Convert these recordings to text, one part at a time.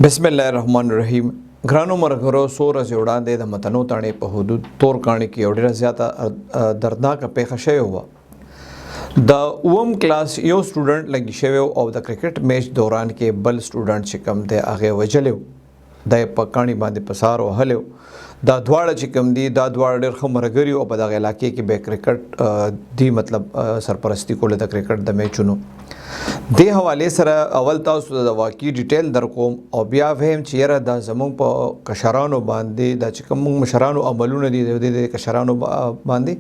बिस्मिल्लाहिर्रहमानिर्रहीम ګرانو مرګرو سو ورځې وړاندې د متنو تاڼې په حدود تورکاڼي کې یو ډېره زیاته دردناکه پیښه شوې وه. د اووم کلاس یو سټوډنټ لګي شوی او د کرکټ میچ دوران کې بل سټوډنټ چې کوم دی هغې وژلی و، دا یې په کاڼي باندې په سار وهلی و. دا دواړه چې کوم دي دا دواړه ډېر ښه ملګري او په دغه علاقې کې به کرکټ دی مطلب سرپرستی کوله د کرکټ د میچونو. دې حوالې سره اول تاسو د واقعي ډیټیل در کوم او بیا ویم چې یاره دا زموږ په کشرانو باندې دا چې کوم موږ مشرانو عملونه دي د کشرانو باندې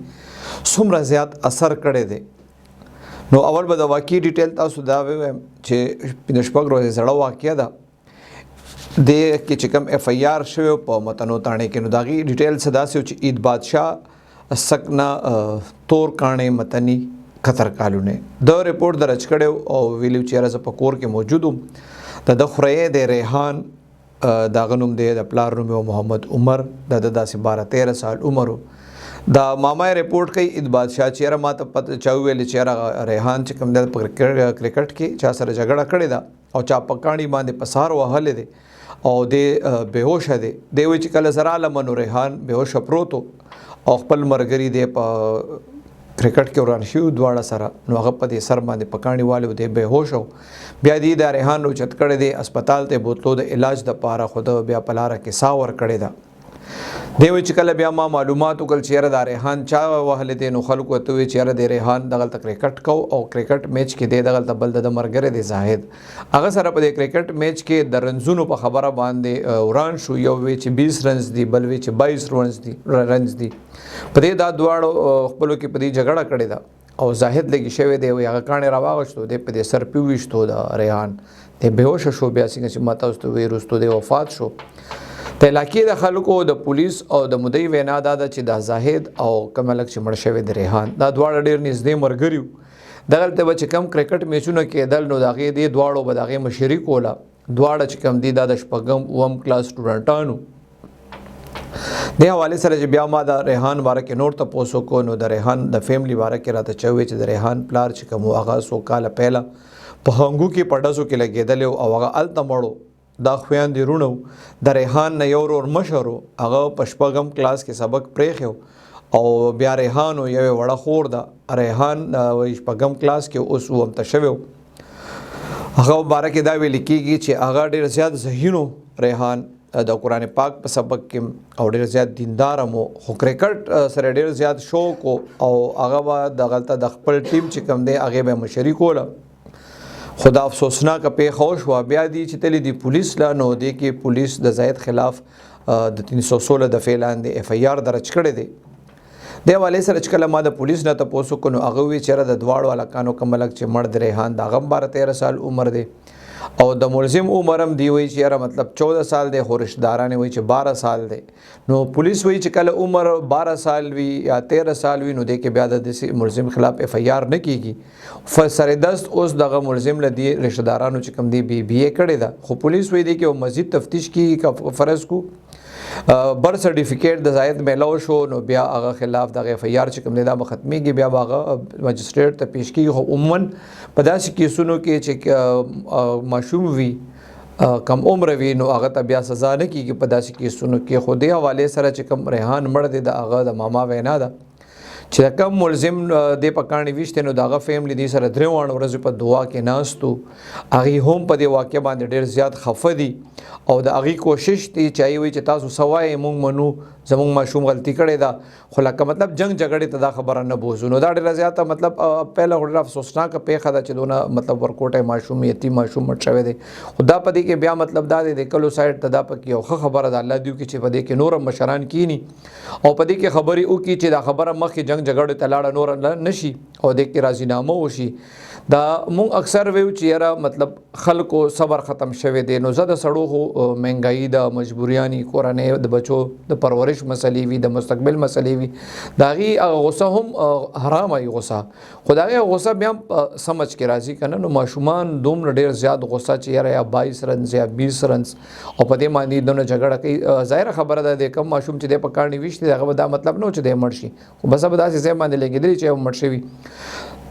څومره زیات اثر کړی دی. نو اول به د واقعي ډیټیل تاسو دا ویم چې پنځه شپږ ورځې زړه واقعه ده دې کې چې کوم اف ای آر شوی په متنو تاڼې کې. نو د هغې ډیټیل څه داسې و چې عید بادشاه سکنا تورکاڼي متني قطر کالونه د ریپورټ درج کړی او ویلو چې یاره زه په کور کې موجود وم. د خورۍ د ریحان دغه نوم دی، د پلار نوم یې محمد عمر، د داسې 12-13 سال عمر و. د ماما ریپورټ کوي عید بادشاه چې یاره ما ته پته چا وویل چې یاره ریحان چې کوم دی په کرکټ کې چا سره جګړه کړې ده او چا په کاڼي باندې په سار وهلی دی او دی بېهوشه دی. دی وایي چې کله زه رالم نو ریحان بېهوشه پروت و او خپل ملګري دی په کرکټ کې وران شوي دواړه سره. نو هغه په دې سر باندې په کاڼي والی و، دی بېهوش و. بیا دی د ریحان اوچت کړی دی، اسپتال ته بوتلو د علاج دپاره، خو ده بیا په لاره کې ساه ورکړې ده. دی وایي چې کله بیا ما معلومات وکړل چې یاره دا ریحان چا وهلی دی نو خلکو ورته ووایي چې یاره دی ریحان دغلته کرکټ کو او کرکټ میچ کې دی دغلته بل د ملګری دی زاهد، هغه سره په دې کرکټ میچ کې د رنزونو په خبره باندې وران شو. یو وی چې 20 رنز دي، بل وی چې 22 رنز دي. په دې دا دواړو خپلو کې په دې جګړه کړې ده او زاهد لګي شوی دی. وایي هغه کاڼی راواغشتو، دی په دې سر پې وویشتو د ریحان، دی بېهوشه شو. بیا څنګه چې ما تاسو ته وایي وروستو دی وفات شو. د علاقې د خلکو د پولیس او د مدعي وینا دا ده چې دا زاهد او کوم هلک چې مړ شوی د ریحان دا دواړه ډېر نږدې ملګري وو. دغلته به چې کم کرکټ میچونه کېدل نو د هغې دې دواړو به د هغې مشري کوله. دواړه چې کم دي دا د شپږم اووم کلاس سټوډنټان وو. دې حوالې سره چې بیا ما د ریحان باره کې نور تپوس وکړو نو د ریحان د فیملی باره کې راته چا وویل چې د ریحان پلار چې کوم و هغه څو کاله پهله په هنګو کې په ډزو کې لګېدلی و او هغه هلته مړ و. دا خویندې وروڼه و. د ریحان نه یو ورور مشر و، هغه په شپږم کلاس کې سبق پرېښی او بیا ریحان و یو یې وړه خور ده. ریحان وایي شپږم کلاس کې اوس اووم ته شوی و. هغه باره کې دا ویل کېږي چې هغه ډېر زیات ذهین و ریحان، د قرآن پاک په سبق کې او ډېر زیات دیندار هم و، خو کرکټ سره ډېر زیات شوق و او هغه به دغلته د خپل ټیم چې کوم دی هغې به مشري کوله. خو دا افسوسناکه پیښه وشوه. بیا دي چې تللی دي پولیس له نو دې کې پولیس د زاهد خلاف د 316 دفعې لاندې اف ای آر درج کړی دی. دې حوالې سره چې کله ما د پولیس نه تپوس وکړو نو هغه وایي چې یاره د دواړو هلکانو کوم هلک چې مړ د ریحان د هغه هم 12-13 سال عمر دی او د ملزم عمر هم دی وایي چې یاره مطلب 14 سال دی، خو رشتهداران وایي چې 12 سال دی. نو پولیس وایي چې کله عمر 12 سال وي یا 13 سال وي نو دی کې بیا د داسې ملزم خلاف اف ای آر نه کېږي. سردست اوس دغه ملزم له دې رشتهدارانو چې کوم دی بی اے کړې ده، خو پولیس وایي دی کې مزید تفتیش کېږي. فرض کو برث سرټیفیکیټ د زاهد میلاو شو نو بیا هغه خلاف دغه اف ای آر چې کوم دی دا به ختمېږي، بیا به هغه مجسټریټ ته پیش کېږي. خو عموما په داسې کیسونو کې چې ماشوم وي کم عمر وي نو هغه ته بیا سزا نه کېږي په داسې کیسونو کې. خو دې حوالې سره چې کوم ریحان مړ دی د هغه د ماما وینا ده چې کم ملزم دې په کاڼي ویشتی نو د هغه فیملی دې سره 3 ورځې په دعا کې ناست و. هغې هم په دې واقع باندې ډېر زیات خفه دي او د هغې کوشش دی چې هغې وایي چې تاسو څه وایئ موږ منو، زموږ ماشوم غلطي کړې ده. خو لکه مطلب جنګ جګړې ته دا خبره نه بوځو نو دا ډېره زیاته مطلب پهله خو ډېره افسوسناکه پیښه ده چې دونه مطلب ورکوټی ماشوم یتیم ماشوم مړ شوی دی. خو دا په دې کې بیا مطلب دا دی د کلو سایډ ته دا پکې یو ښه خبره ده، الله دې وکړي چې په دې کې نور هم مشران کینی او په دې کې خبرې وکړي چې دا خبره مخکې جنګ جګړې ته لاړه نور نشي او دې کې راضینامه وشي. دا مونږ اکثر ویو چې یاره مطلب خلکو صبر ختم شوی دی. نو زه د سړو خو مهنګایي د مجبوریانې کورنۍ د بچو د پرورش مسلې وي، د مستقبل مسلې وي، د هغې غصه هم حرام وي غصه، خو د هغې غصه بیا هم سمجھ کې راځي که نه. نو ماشومان دومره ډېر زیات غصه چې یاره یا 22 رنز یا 20 رنز او په دې باندې دونه جګړه کوي. ظاهره خبره ده د کم ماشوم چې دی په کاڼي ویشتي هغه به دا مطلب نه و چې دی مړ شي، خو بس به داسې ځای باندې لګېدلي چې مړ شوي.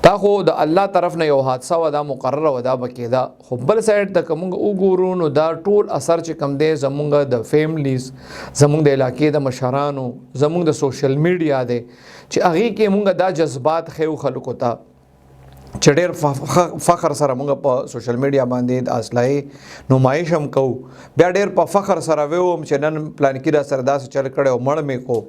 تا خو د الله طرف نه یو حادثه ودا مقرره ودا بکیدا خو بل سایډ ته کوم وګورو نو دا ټول اثر چې کم دی زمونږ د فیملیز زمونږ د علاقې د مشرانو زمونږ د سوشل میډیا دی چې هغه کې مونږ دا جذبات خو خلکو ته چې ډېر فخر سره مونږ په سوشل میډیا باندې د اصلاحي نمایش هم کوو بیا ډېر په فخر سره ویم چې نن پلان کې را سره داسې چل کړی او مړ مې کو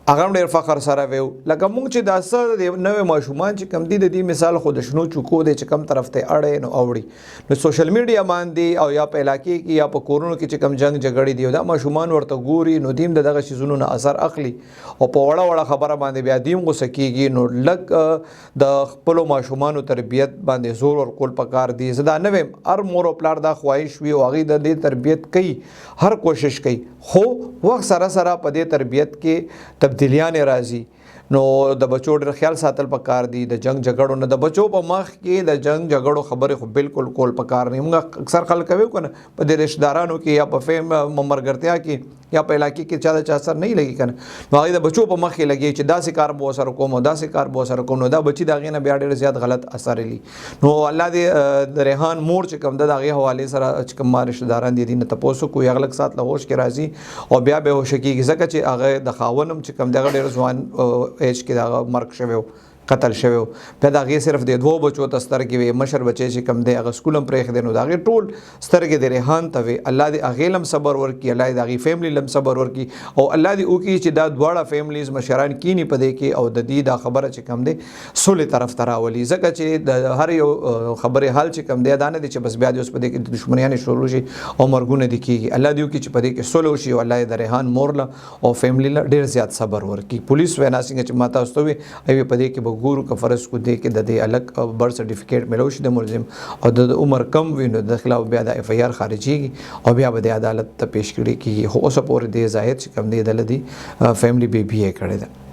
هغه ډېر فخر سره ویو لکه مونږ چې دا څه د نوې ماشومان چې کم دي د دې مثال خو د شنو چوکو دی چې کم طرف ته اړې نو اوړي نو سوشل میډیا باندې او یا په علاقې کې یا په کورونو کې چې کم جنگ جګړې دی دا ماشومان ورته ګوري نو دیم دغه شیزونو نه اثر اخلي او په وړه وړه خبره باندې بیا دیم غوسه کیږي نو لګ د خپل ماشومانو تربیت باندې زور ورکول پکار دی زدا نه ویم هر مور او پلار دا خواهش وي او هغه د دې تربیت کوي هر کوشش کوي خو وخت سره سره په دې تربیت کې تبدیلیان راځي نو د بچو ډېر خیال ساتل پکار دي د جنگ جګړو نه د بچو په مخ کې د جنگ جګړو خبرې خو بالکل کول پکار نه موږ اکثر خلک کوي کنه په د رشتہ دارانو کې یا په فیم ممرګرتیا کې یا په علاقې کې چا د اثر نه لګي کنه نو هغه د بچو په مخ کې لګي چې داسې کار به سره کوم داسې کار به سره کوم نو دا بچي دا غینه بیا ډېر زیات غلط اثر لري نو الله دې د ریحان مور چې کوم د هغه حواله سره چې کوم رشتہ داران دي نه تاسو کوی اغلق سات له هوش کې راځي او بیا به هوش کېږي ځکه چې هغه د خاونم چې کوم دغه ډېر ځوان ایج کې دا مرګ شوی قتل شوی په دا غي صرف د دوه بچو تستر کې مشر بچي چې کم دی هغه سکولم پرېخ دي نو دا غي ټول سترګې د ریحان ته وي الله دې اغیلم صبر ورکي الله دې غي فیملی لم صبر ورکي او الله دې او کې چې دا دواړه فیملیز مشران کینی پدې کې او د دې دا خبره چې کم دی سولې طرف تراولي ځکه چې د هر یو خبره حل چې کم دی دا نه دي چې بس بیا دې اوس پدې کې دښمنیان شروع شي او مرګونه دي کیږي الله دې او کې چې پدې کې سولې وشي او الله دې د ریحان مورله او فیملی له ډیر زیات صبر ورکي پولیس وینا څنګه چې ماته واستوي ایوه پدې کې ګورو که فرض کو دې کې د دې الګ برث سرټیفیکیټ ملو شي د ملزم او د عمر کم وینو د خلاف بیا د اف ای آر خارجيږي او بیا به د عدالت ته پیش کړي کیږي خو اوس پورې د زاهد چې کم دی د لدی فیملی بی بی کړي ده